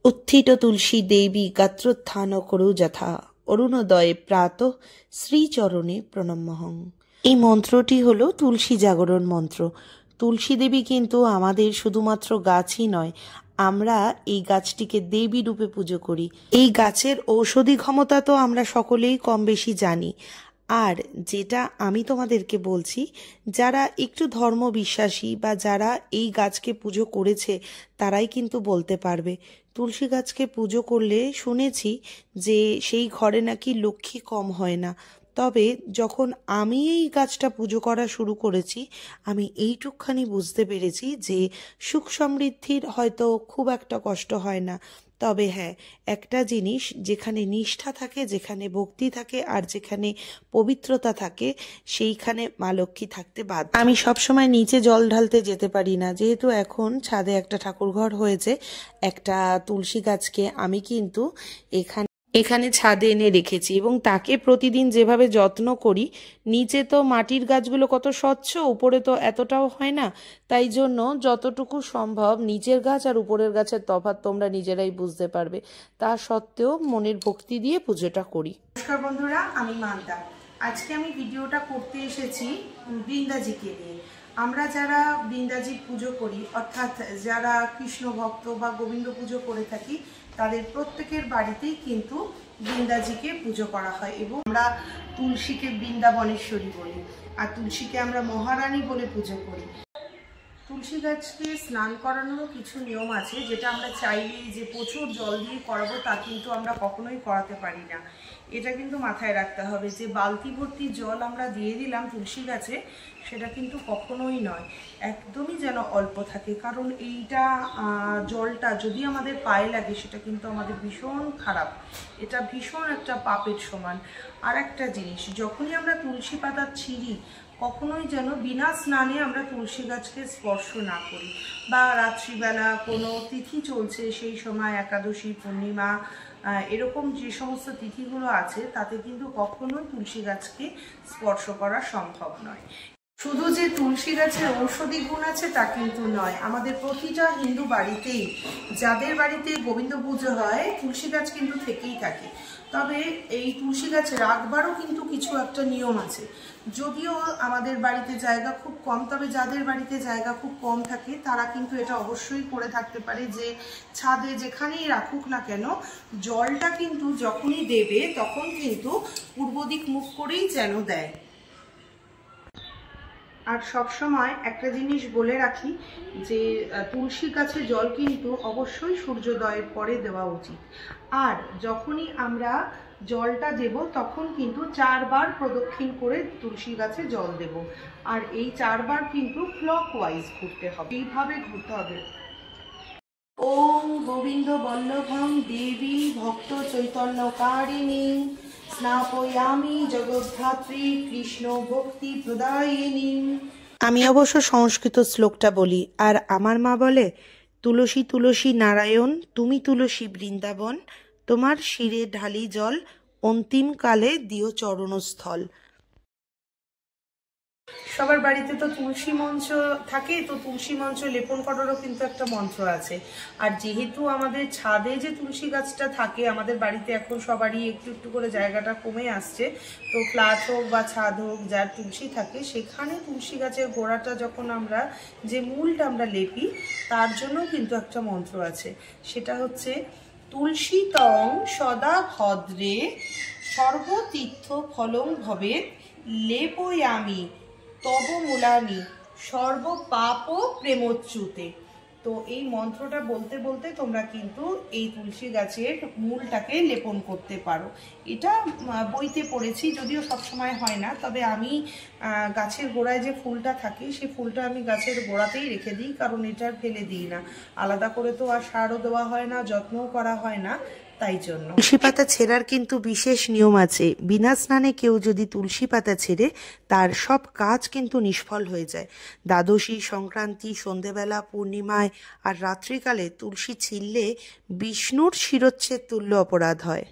उत्थित तुलसी देवी गात्रोत्थान करु যথা অরুণোদয়ে প্রাত শ্রীচরণে প্রণম্যহং। এই মন্ত্রটি হলো তুলসী জাগরণ মন্ত্র। তুলসী দেবী কিন্তু আমাদের শুধুমাত্র গাছই নয়, আমরা এই গাছটিকে দেবী রূপে পুজো করি। এই গাছের ঔষধি ক্ষমতা তো আমরা সকলেই কম বেশি জানি। আর যেটা আমি তোমাদেরকে বলছি, যারা একটু ধর্ম বিশ্বাসী বা যারা এই গাছকে পুজো করেছে তারাই কিন্তু বলতে পারবে। তুলসী গাছকে পুজো করলে শুনেছি যে সেই ঘরে নাকি লক্ষ্মী কম হয় না। তবে যখন আমি এই গাছটা পুজো করা শুরু করেছি, আমি এইটুকখানি বুঝতে পেরেছি যে সুখ সমৃদ্ধির হয়তো খুব একটা কষ্ট হয় না। তবে হ্যাঁ, একটা জিনিস, যেখানে নিষ্ঠা থাকে, যেখানে ভক্তি থাকে আর যেখানে পবিত্রতা থাকে, সেইখানে মা লক্ষ্মী থাকতে বাধ্য। আমি সবসময় নিচে জল ঢালতে যেতে পারি না, যেহেতু এখন ছাদে একটা ঠাকুরঘর হয়েছে। একটা তুলসী গাছকে আমি কিন্তু এখানে ছাদে এনে রেখেছি এবং তাকে প্রতিদিন যেভাবে যত্ন করি, নিচে তো মাটির গাছগুলো কত স্বচ্ছ, উপরে তো এতটাও হয় না। তাই জন্য যতটুকু সম্ভব নিচের গাছ আর উপরের গাছের তফাৎ তোমরা নিজেরাই বুঝতে পারবে। তা সত্ত্বেও মনের ভক্তি দিয়ে পুজোটা করি। নমস্কার বন্ধুরা, আমি মান্তা। আজকে আমি ভিডিওটা করতে এসেছি বৃন্দাজিকে নিয়ে। আমরা যারা বৃন্দাজি পুজো করি, অর্থাৎ যারা কৃষ্ণ ভক্ত বা গোবিন্দ পুজো করে থাকি, তাদের প্রত্যেকের বাড়িতেই কিন্তু বৃন্দাজিকে পুজো করা হয় এবং আমরা তুলসীকে বৃন্দাবনেশ্বরী বলি আর তুলসীকে আমরা মহারানী বলে পুজো করি। তুলসী গাছকে স্নান করানোরও কিছু নিয়ম আছে, যেটা আমরা চাইলেই যে প্রচুর জল দিয়ে করাবো তা কিন্তু আমরা কখনোই করাতে পারি না। এটা কিন্তু মাথায় রাখতে হবে যে বালতি ভর্তি জল আমরা দিয়ে দিলাম তুলসী গাছে, সেটা কিন্তু কখনোই নয়, একদমই যেন অল্প থাকে। কারণ এইটা জলটা যদি আমাদের পায়ে লাগে সেটা কিন্তু আমাদের ভীষণ খারাপ, এটা ভীষণ একটা পাপের সমান। আর একটা জিনিস, যখনই আমরা তুলসী পাতা ছিঁড়ি, কখনোই যেন বিনা স্নানে আমরা তুলসী গাছকে স্পর্শ না করি। বা রাত্রিবেলা কোনো তিথি চলছে, সেই সময় একাদশী, পূর্ণিমা, এরকম যে সমস্ত তিথিগুলো আছে, তাতে কিন্তু কখনোই তুলসী গাছকে স্পর্শ করা সম্ভব নয়। শুধু যে তুলসী গাছের ঔষধি গুণ আছে তা কিন্তু নয়, আমাদের প্রতিটা হিন্দু বাড়িতেই, যাদের বাড়িতে গোবিন্দ পুজো হয়, তুলসী গাছ কিন্তু থেকেই থাকে। তবে এই তুলসী গাছ রাখবারও কিন্তু কিছু একটা নিয়ম আছে। যদিও আমাদের বাড়িতে জায়গা খুব কম, তবে যাদের বাড়িতে জায়গা খুব কম থাকে তারা কিন্তু এটা অবশ্যই করে থাকতে পারে যে ছাদে যেখানেই রাখুক না কেন, জলটা কিন্তু যখনই দেবে তখন কিন্তু পূর্ব দিক মুখ করেই যেন দেয়। আর সব সময় একটা জিনিস বলে রাখি যে তুলসী গাছে জল কিন্তু অবশ্যই সূর্যোদয়ের পরে দেওয়া উচিত। আর যখনই আমরা জলটা দেব তখন কিন্তু 4 বার প্রদক্ষিণ করে তুলসী গাছে জল দেব। আর এই 4 বার কিন্তু ক্লকওয়াইজ ঘুরতে হবে, এইভাবে ঘুরতে হবে। ওম গোবিন্দ বল্লভং দেবী ভক্ত চৈতন্যকারিণী স্নাপয়ামি জগদ্ধাত্রী কৃষ্ণ ভক্তি প্রদায়িনী। আমি অবশ্য সংস্কৃত শ্লোকটা বলি, আর আমার মা বলে, তুলসী তুলসী নারায়ণ, তুমি তুলসী বৃন্দাবন, তোমার শিরে ঢালি জল, অন্তিমকালে দিও চরণস্থল। সবার বাড়িতে তো তুলসী মঞ্চ থাকে, তো তুলসী মঞ্চ লেপন করারও কিন্তু একটা মন্ত্র আছে। আর যেহেতু আমাদের ছাদে যে তুলসী গাছটা থাকে, আমাদের বাড়িতে এখন সবারই একটু একটু করে জায়গাটা কমে আসছে, তো ফ্ল্যাট হোক বা ছাদ হোক, যার তুলসী থাকে সেখানে তুলসী গাছের গোড়াটা যখন আমরা, যে মূলটা আমরা লেপি, তার জন্য কিন্তু একটা মন্ত্র আছে। সেটা হচ্ছে তুলসী তং সদা ভদ্রে সর্বতীর্থ ফলং ভবে লেপয়ামি তব মূলানি সর্ব পাপ প্রেমচ্যুতে। তো এই মন্ত্রটা বলতে বলতে তোমরা কিন্তু এই তুলসী গাছের মূলটাকে লেপন করতে পারো। এটা বইতে পড়েছি, যদিও সবসময় হয় না, তবে আমি গাছের গোড়ায় যে ফুলটা থাকে সেই ফুলটা আমি গাছের গোড়াতেই রেখে দিই, কারণ এটা ফেলে দিই না। আলাদা করে তো আর সারও দেওয়া হয় না, যত্নও করা হয় না, তাই জন্য। তুলসী পাতা ছেঁড়ার কিন্তু বিশেষ নিয়ম আছে। বিনা স্নানে কেউ যদি তুলসী পাতা ছেড়ে, তার সব কাজ কিন্তু নিষ্ফল হয়ে যায়। দ্বাদশী, সংক্রান্তি, সন্ধেবেলা, পূর্ণিমায় আর রাত্রিকালে তুলসী ছিঁড়লে বিষ্ণুর শিরচ্ছেদ তুল্য অপরাধ হয়।